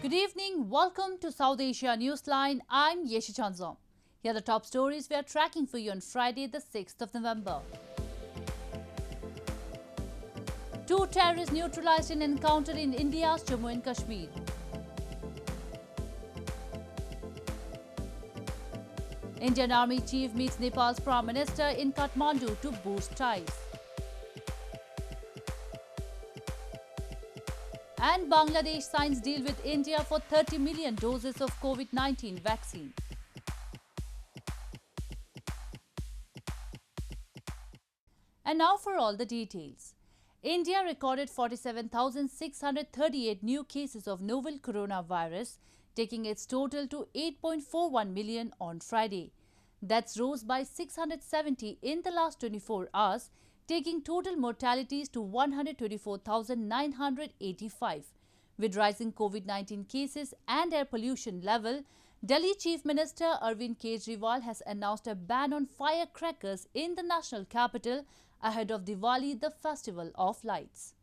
Good evening. Welcome to South Asia Newsline. I'm Yasin Zia. Here are the top stories we are tracking for you on Friday, the 6th of November. 2 terrorists neutralized in encounter in India's Jammu and Kashmir. Indian Army Chief meets Nepal's Prime Minister in Kathmandu to boost ties. And Bangladesh signs deal with India for 30 million doses of COVID-19 vaccine. And now for all the details. India recorded 47,638 new cases of novel coronavirus, taking its total to 8.41 million on Friday. That's rose by 670 in the last 24 hours, taking total mortalities to 124,985. With rising COVID-19 cases and air pollution level, Delhi Chief Minister Arvind Kejriwal has announced a ban on firecrackers in the national capital ahead of Diwali, the festival of lights.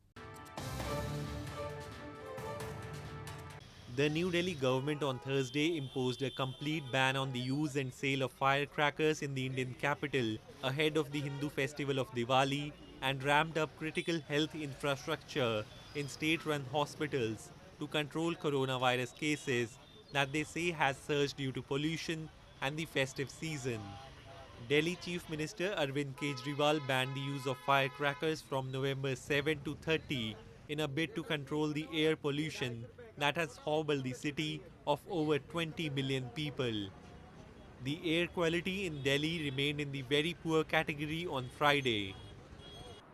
The New Delhi government on Thursday imposed a complete ban on the use and sale of firecrackers in the Indian capital ahead of the Hindu festival of Diwali and ramped up critical health infrastructure in state-run hospitals to control coronavirus cases that they say has surged due to pollution and the festive season. Delhi Chief Minister Arvind Kejriwal banned the use of firecrackers from November 7 to 30 in a bid to control the air pollution that has hobbled the city of over 20 million people. The air quality in Delhi remained in the very poor category on Friday.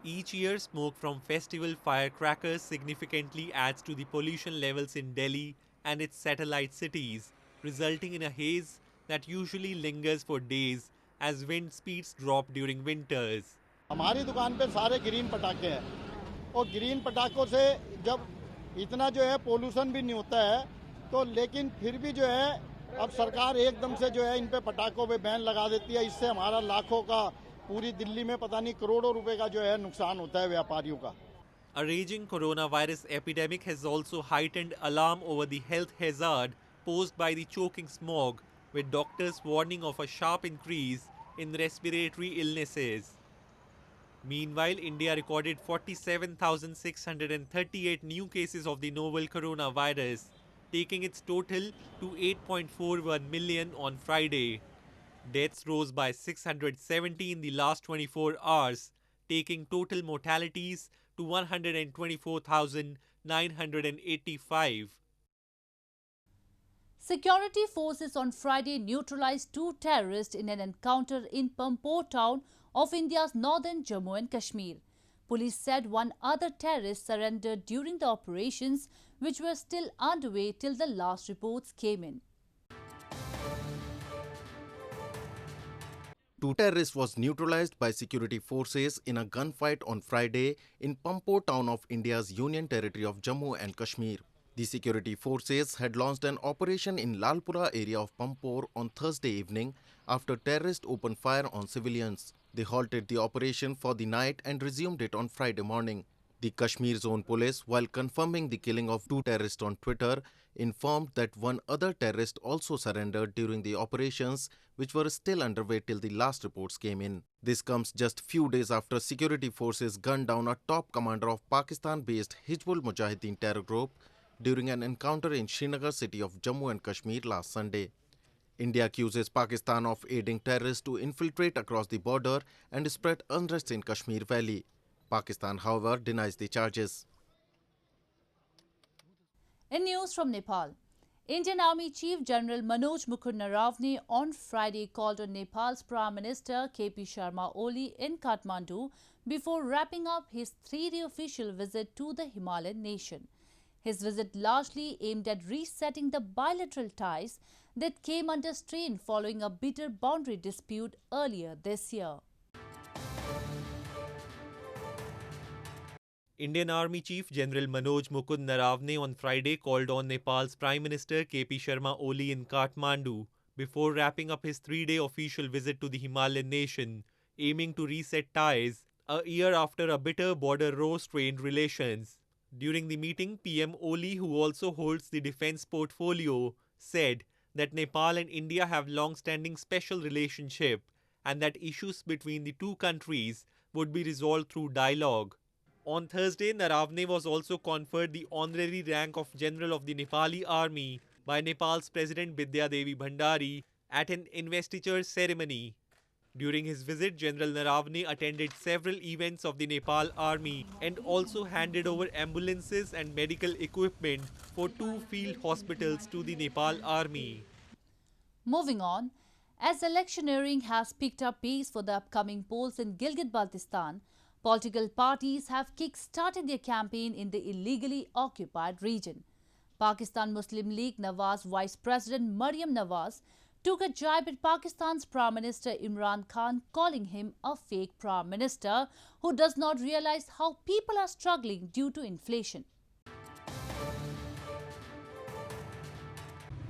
Each year, smoke from festival firecrackers significantly adds to the pollution levels in Delhi and its satellite cities, resulting in a haze that usually lingers for days as wind speeds drop during winters. हमारी दुकान पे सारे green पटाखे हैं और green पटाखों से जब इतना जो है पोल्यूशन भी नहीं होता है तो लेकिन फिर भी जो है अब सरकार एकदम से जो है इन पे पटाखों पे बैन लगा देती है इससे हमारा लाखों का पूरी दिल्ली में पता नहीं करोड़ों रुपए का जो है नुकसान होता है व्यापारियों का. A raging coronavirus epidemic has also heightened alarm over the health hazard posed by the choking smog, with doctors warning of a sharp increase in respiratory illnesses. Meanwhile, India recorded 47,638 new cases of the novel coronavirus, taking its total to 8.41 million on Friday. Deaths rose by 670 in the last 24 hours, taking total mortalities to 124,985. Security forces on Friday neutralized 2 terrorists in an encounter in Pampore town of India's northern Jammu and Kashmir. Police said 1 other terrorist surrendered during the operations, which were still underway till the last reports came in. 2 terrorists was neutralized by security forces in a gunfight on Friday in Pampore town of India's Union Territory of Jammu and Kashmir. The security forces had launched an operation in Lalpura area of Pampore on Thursday evening after terrorists opened fire on civilians. They halted the operation for the night and resumed it on Friday morning. The Kashmir Zone Police, while confirming the killing of 2 terrorists on Twitter, informed that 1 other terrorist also surrendered during the operations, which were still underway till the last reports came in. This comes just few days after security forces gunned down a top commander of Pakistan-based Hizbul Mujahideen terror group during an encounter in Srinagar city of Jammu and Kashmir last Sunday. India accuses Pakistan of aiding terrorists to infiltrate across the border and spread unrest in Kashmir Valley. Pakistan, however, denies the charges. In news from Nepal, Indian Army Chief General Manoj Mukund Naravane on Friday called on Nepal's Prime Minister KP Sharma Oli in Kathmandu before wrapping up his 3-day official visit to the Himalayan nation. His visit largely aimed at resetting the bilateral ties that came under strain following a bitter boundary dispute earlier this year. Indian Army Chief General Manoj Mukund Naravane on Friday called on Nepal's Prime Minister KP Sharma Oli in Kathmandu before wrapping up his 3-day official visit to the Himalayan nation, aiming to reset ties a year after a bitter border row strained relations. During the meeting, PM Oli, who also holds the defense portfolio, said that Nepal and India have long-standing special relationship and that issues between the two countries would be resolved through dialogue. On Thursday, Naravane was also conferred the honorary rank of General of the Nepali Army by Nepal's President Bidya Devi Bhandari at an investiture ceremony. During his visit, General Naravane attended several events of the Nepal Army and also handed over ambulances and medical equipment for 2 field hospitals to the Nepal Army. Moving on, as electioneering has picked up pace for the upcoming polls in Gilgit Baltistan, political parties have kick-started their campaign in the illegally occupied region. Pakistan Muslim League Nawaz Vice President Maryam Nawaz took a jibe at Pakistan's Prime Minister Imran Khan, calling him a fake Prime Minister who does not realize how people are struggling due to inflation.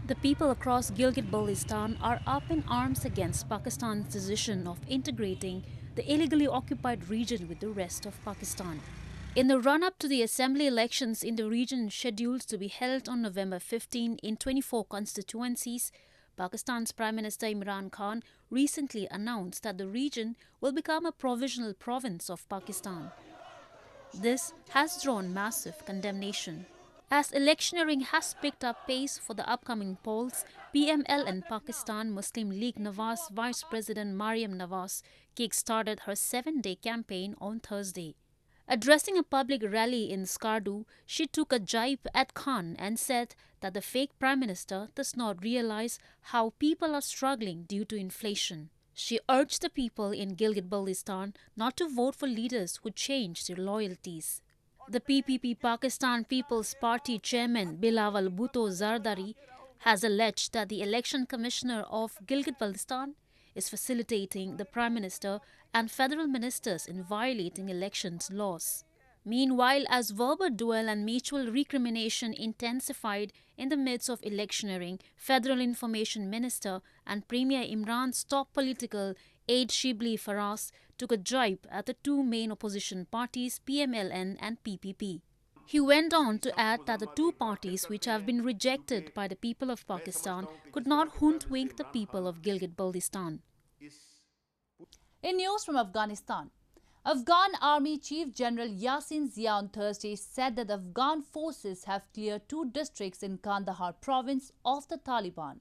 The people across Gilgit Baltistan are up in arms against Pakistan's decision of integrating the illegally occupied region with the rest of Pakistan. In the run-up to the assembly elections in the region scheduled to be held on November 15 in 24 constituencies, Pakistan's Prime Minister Imran Khan recently announced that the region will become a provisional province of Pakistan. This has drawn massive condemnation. As electioneering has picked up pace for the upcoming polls, PML and Pakistan Muslim League Nawaz Vice President Maryam Nawaz kick-started her 7-day campaign on Thursday. Addressing a public rally in Skardu, she took a jibe at Khan and said that the fake Prime Minister does not realize how people are struggling due to inflation. She urged the people in Gilgit Baltistan not to vote for leaders who change their loyalties. The PPP Pakistan People's Party chairman Bilawal Bhutto Zardari has alleged that the election commissioner of Gilgit Baltistan is facilitating the Prime Minister and federal ministers in violating elections laws. Meanwhile, as verbal duel and mutual recrimination intensified in the midst of electioneering, Federal Information Minister and Premier Imran's top political aide Shibli Faraz took a jibe at the two main opposition parties PMLN and PPP. He went on to add that the two parties which have been rejected by the people of Pakistan could not hoodwink the people of Gilgit Baltistan. In news from Afghanistan, Afghan Army Chief General Yasin Zia on Thursday said that the Afghan forces have cleared 2 districts in Kandahar province of the Taliban.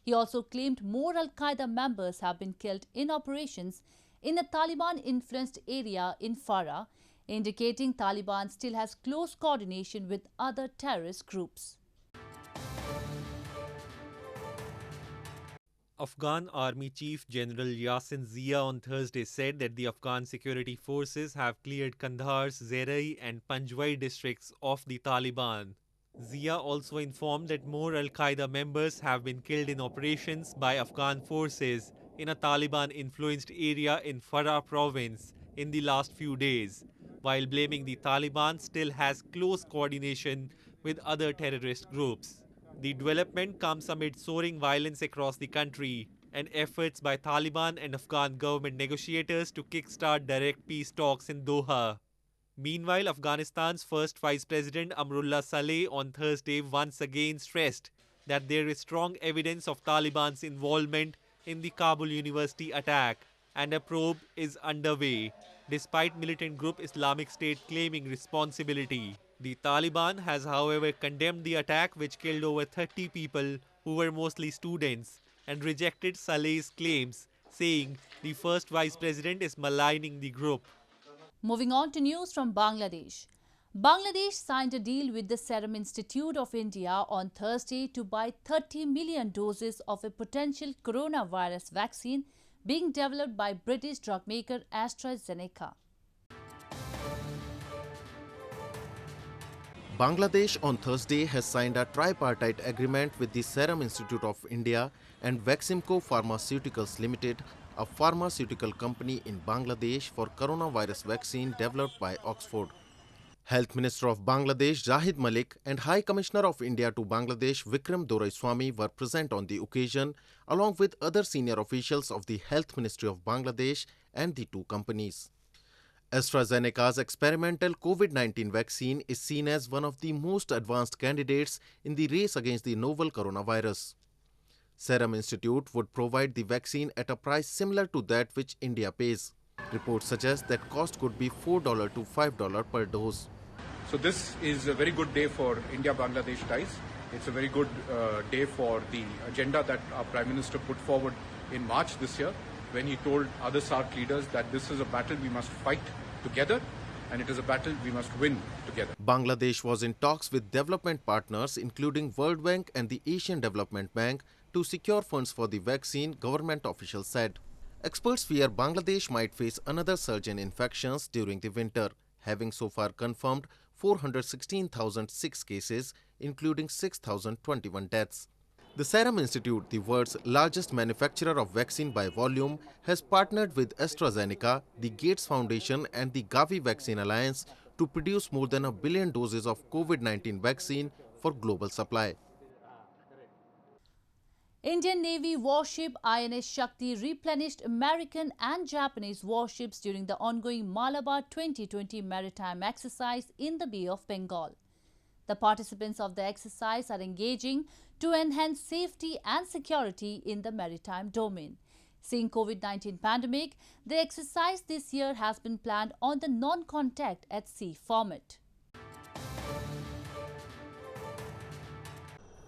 He also claimed more Al-Qaeda members have been killed in operations in a Taliban-influenced area in Farah, indicating Taliban still has close coordination with other terrorist groups. Afghan Army Chief General Yasin Zia on Thursday said that the Afghan security forces have cleared Kandahar's Zerai and Panjwai districts of the Taliban. Zia also informed that more Al-Qaeda members have been killed in operations by Afghan forces in a Taliban-influenced area in Farah province in the last few days, while blaming the Taliban still has close coordination with other terrorist groups. The development comes amid soaring violence across the country and efforts by Taliban and Afghan government negotiators to kickstart direct peace talks in Doha. Meanwhile, Afghanistan's first Vice President Amrullah Saleh on Thursday once again stressed that there is strong evidence of Taliban's involvement in the Kabul University attack and a probe is underway, despite militant group Islamic State claiming responsibility. The Taliban has, however, condemned the attack, which killed over 30 people who were mostly students, and rejected Saleh's claims, saying the first vice president is maligning the group. Moving on to news from Bangladesh. Bangladesh signed a deal with the Serum Institute of India on Thursday to buy 30 million doses of a potential coronavirus vaccine being developed by British drugmaker AstraZeneca. Bangladesh on Thursday has signed a tripartite agreement with the Serum Institute of India and Vaximco Pharmaceuticals Limited, a pharmaceutical company in Bangladesh, for coronavirus vaccine developed by Oxford. Health Minister of Bangladesh Zahid Malik and High Commissioner of India to Bangladesh Vikram Doraiswamy were present on the occasion, along with other senior officials of the Health Ministry of Bangladesh and the two companies. AstraZeneca's experimental COVID-19 vaccine is seen as one of the most advanced candidates in the race against the novel coronavirus. Serum Institute would provide the vaccine at a price similar to that which India pays. Reports suggest that cost could be $4 to $5 per dose. So this is a very good day for India-Bangladesh ties. It's a very good day for the agenda that our Prime Minister put forward in March this year, when he told other SAARC leaders that this is a battle we must fight together, and it is a battle we must win together. Bangladesh was in talks with development partners including World Bank and the Asian Development Bank to secure funds for the vaccine, government officials said. Experts fear Bangladesh might face another surge in infections during the winter, having so far confirmed 416,006 cases, including 6,021 deaths. The Serum Institute, the world's largest manufacturer of vaccine by volume, has partnered with AstraZeneca, the Gates Foundation and the Gavi Vaccine Alliance to produce more than 1 billion doses of COVID-19 vaccine for global supply. Indian Navy warship INS Shakti replenished American and Japanese warships during the ongoing Malabar 2020 maritime exercise in the Bay of Bengal. The participants of the exercise are engaging to enhance safety and security in the maritime domain. Seeing COVID-19 pandemic, the exercise this year has been planned on the non-contact at sea format.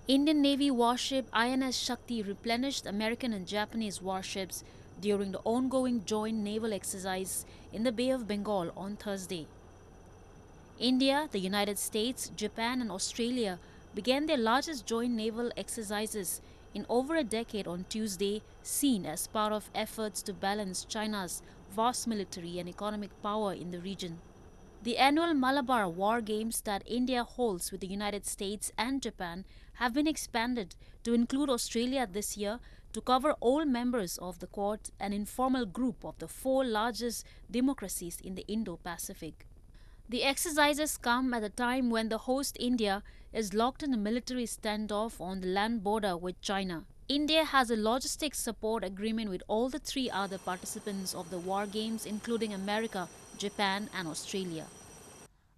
Indian Navy warship INS Shakti replenished American and Japanese warships during the ongoing joint naval exercise in the Bay of Bengal on Thursday. India, the United States, Japan and Australia began their largest joint naval exercises in over a decade on Tuesday, seen as part of efforts to balance China's vast military and economic power in the region. The annual Malabar War Games that India holds with the United States and Japan have been expanded to include Australia this year to cover all members of the Quad, an informal group of the 4 largest democracies in the Indo-Pacific. The exercises come at a time when the host India is locked in a military standoff on the land border with China. India has a logistics support agreement with all the 3 other participants of the War Games, including America, Japan and Australia.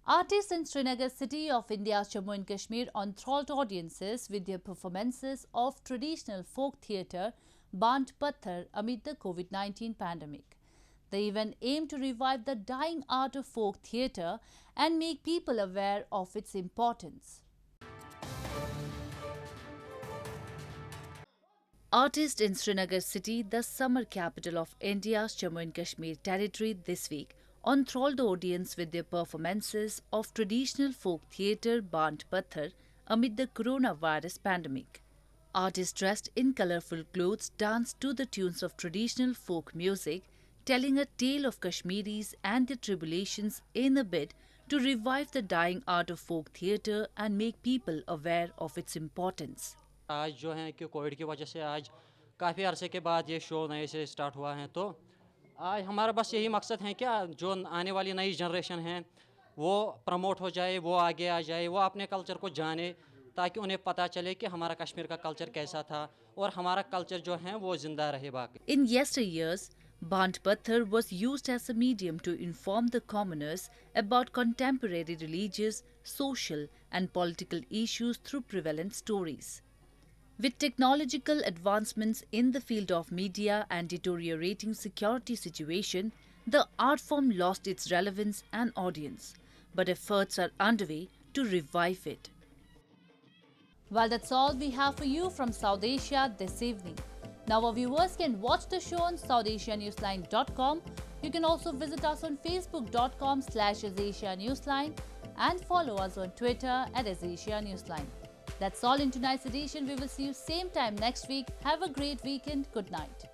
Artists in Srinagar city of India's Jammu and Kashmir enthralled audiences with their performances of traditional folk theatre Band Patthar amid the COVID-19 pandemic. The event aimed to revive the dying art of folk theatre and make people aware of its importance. Artists in Srinagar city, the summer capital of India's Jammu and Kashmir territory this week, enthralled the audience with their performances of traditional folk theatre Band Patthar amid the coronavirus pandemic. Artists dressed in colourful clothes danced to the tunes of traditional folk music, telling a tale of Kashmiris and their tribulations in a bid to revive the dying art of folk theatre and make people aware of its importance. आज जो है कि Covid की वजह से आज काफ़ी अरसे के बाद ये शो नए से स्टार्ट हुआ है, तो आज हमारा बस यही मकसद है क्या जो आने वाली नई जनरेशन है वो प्रमोट हो जाए, वो आगे आ जाए, वो अपने कल्चर को जाने, ताकि उन्हें पता चले कि हमारा कश्मीर का कल्चर कैसा था और हमारा कल्चर जो है वो जिंदा रहे बाकी. In yesteryears, Band Patthar was used as a medium to inform the commoners about contemporary religious, social and political issues through prevalent stories. With technological advancements in the field of media and deteriorating security situation, the art form lost its relevance and audience, but efforts are underway to revive it. Well, that's all we have for you from South Asia this evening. Now our viewers can watch the show on SouthAsiaNewsline.com. You can also visit us on Facebook.com/AsAsiaNewsline and follow us on Twitter @AsAsiaNewsline. That's all in tonight's edition. We will see you same time next week. Have a great weekend. Good night.